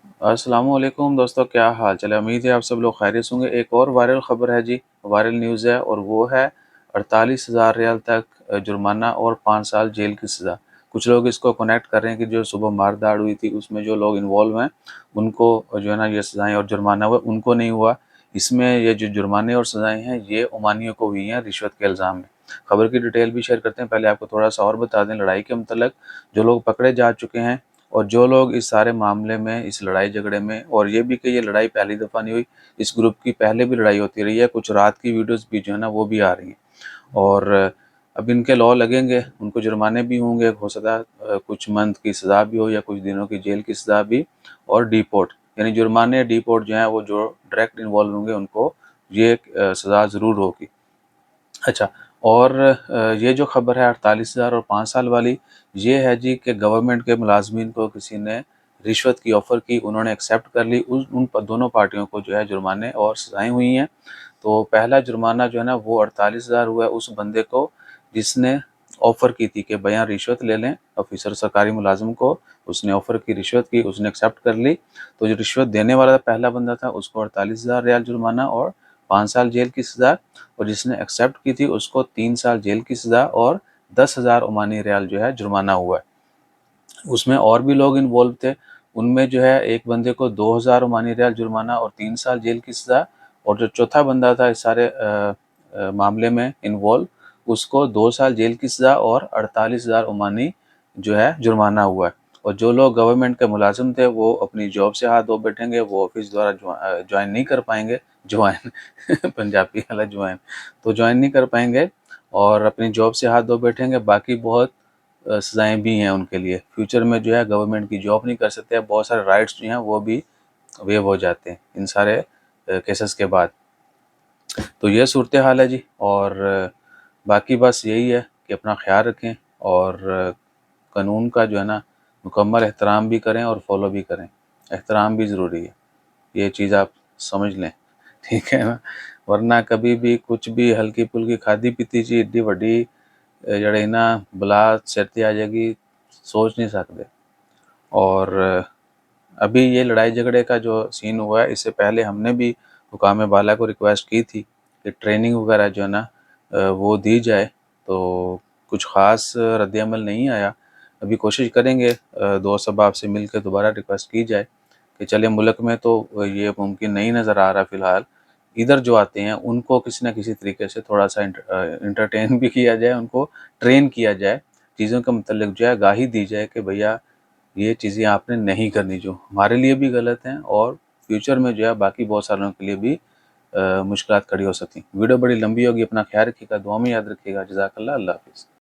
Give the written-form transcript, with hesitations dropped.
अस्सलाम वालेकुम दोस्तों, क्या हाल चाल है। उम्मीद है आप सब लोग खैरियत से होंगे। एक और वायरल ख़बर है जी, वायरल न्यूज़ है और वो है 48,000 रियाल तक जुर्माना और 5 साल जेल की सज़ा। कुछ लोग इसको कनेक्ट कर रहे हैं कि जो सुबह मार-धाड़ हुई थी उसमें जो लोग इन्वॉल्व हैं उनको जो है ना ये सज़ाएँ और जुर्माना हुआ, उनको नहीं हुआ। इसमें ये जो जुर्माने और सज़ाएँ हैं ये ओमानियों को हुई हैं रिश्वत के इल्ज़ाम में। खबर की डिटेल भी शेयर करते हैं। पहले आपको थोड़ा-सा और बता दें लड़ाई के मुतल्लिक़ जो लोग पकड़े जा चुके हैं और जो लोग इस सारे मामले में, इस लड़ाई झगड़े में, और ये भी कि ये लड़ाई पहली दफ़ा नहीं हुई, इस ग्रुप की पहले भी लड़ाई होती रही है। कुछ रात की वीडियोज़ भी जो है ना वो भी आ रही हैं और अब इनके लॉ लगेंगे, उनको जुर्माने भी होंगे, हो सकता है कुछ मंथ की सज़ा भी हो या कुछ दिनों की जेल की सज़ा भी, और डिपोर्ट यानी जुर्माने डिपोर्ट जो हैं वो जो डायरेक्ट इन्वॉल्व होंगे उनको ये सज़ा ज़रूर होगी। अच्छा, और ये जो ख़बर है 48,000 और 5 साल वाली, ये है जी कि गवर्नमेंट के मुलाज़मीन को किसी ने रिश्वत की ऑफ़र की, उन्होंने एक्सेप्ट कर ली, दोनों पार्टियों को जो है जुर्माने और सज़ाएँ हुई हैं। तो पहला जुर्माना जो है ना वो 48,000 हुआ है उस बंदे को जिसने ऑफ़र की थी कि भैया रिश्वत ले लें, ऑफ़िसर सरकारी मुलाज़िम को उसने ऑफ़र की, रिश्वत की, उसने एक्सेप्ट कर ली। तो जो रिश्वत देने वाला पहला बंदा था उसको 48,000 रियाल जुर्माना और 5 साल जेल की सज़ा, और जिसने एक्सेप्ट की थी उसको 3 साल जेल की सज़ा और 10,000 ओमानी रियाल जो है जुर्माना हुआ है। उसमें और भी लोग इन्वॉल्व थे, उनमें जो है एक बंदे को 2,000 ओमानी रियाल जुर्माना और 3 साल जेल की सज़ा, और जो चौथा बंदा था इस सारे मामले में इन्वॉल्व, उसको 2 साल जेल की सज़ा और 48,000 ओमानी जो है जुर्माना हुआ है। और जो लोग गवर्नमेंट के मुलाजिम थे वो अपनी जॉब से हाथ धो बैठेंगे, वो ऑफिस द्वारा ज्वाइन नहीं कर पाएंगे, ज्वाइन पंजाबी वाला ज्वाइन, तो ज्वाइन नहीं कर पाएंगे और अपनी जॉब से हाथ धो बैठेंगे। बाकी बहुत सज़ाएँ भी हैं उनके लिए, फ्यूचर में जो है गवर्नमेंट की जॉब नहीं कर सकते, बहुत सारे राइट्स जो हैं वो भी वेव हो जाते हैं इन सारे केसेस के बाद। तो ये सूरत हाल है जी, और बाकी बस यही है कि अपना ख्याल रखें और कानून का जो है ना मुकम्मल एहतराम भी करें और फॉलो भी करें। एहतराम भी ज़रूरी है, ये चीज़ आप समझ लें, ठीक है ना। वरना कभी भी कुछ भी हल्की फुल्की खाधी पीती चीज़ एड्डी वड्डी जड़े ना बला सिर ते आ जाएगी, सोच नहीं सकते। और अभी ये लड़ाई झगड़े का जो सीन हुआ है इससे पहले हमने भी हुकाम बाला को रिक्वेस्ट की थी कि ट्रेनिंग वगैरह जो है ना वो दी जाए, तो कुछ ख़ास रद्द-ए-अमल नहीं आया। अभी कोशिश करेंगे दोस्त अहबाब से मिल के दोबारा रिक्वेस्ट की जाए कि चले, मुल्क में तो ये मुमकिन नहीं नज़र आ रहा फ़िलहाल, इधर जो आते हैं उनको किसी न किसी तरीके से थोड़ा-सा एंटरटेन भी किया जाए, उनको ट्रेन किया जाए, चीज़ों के मुतल्लिक़ जो है आगाही दी जाए कि भैया ये चीज़ें आपने नहीं करनी, जो हमारे लिए भी गलत हैं और फ्यूचर में जो है बाकी बहुत सालों के लिए भी मुश्किलात खड़ी हो सकती हैं। वीडियो बड़ी लंबी होगी, अपना ख्याल रखिएगा, दुआ में याद रखिएगा। जज़ाकल्लाह, अल्लाह हाफ़िज़।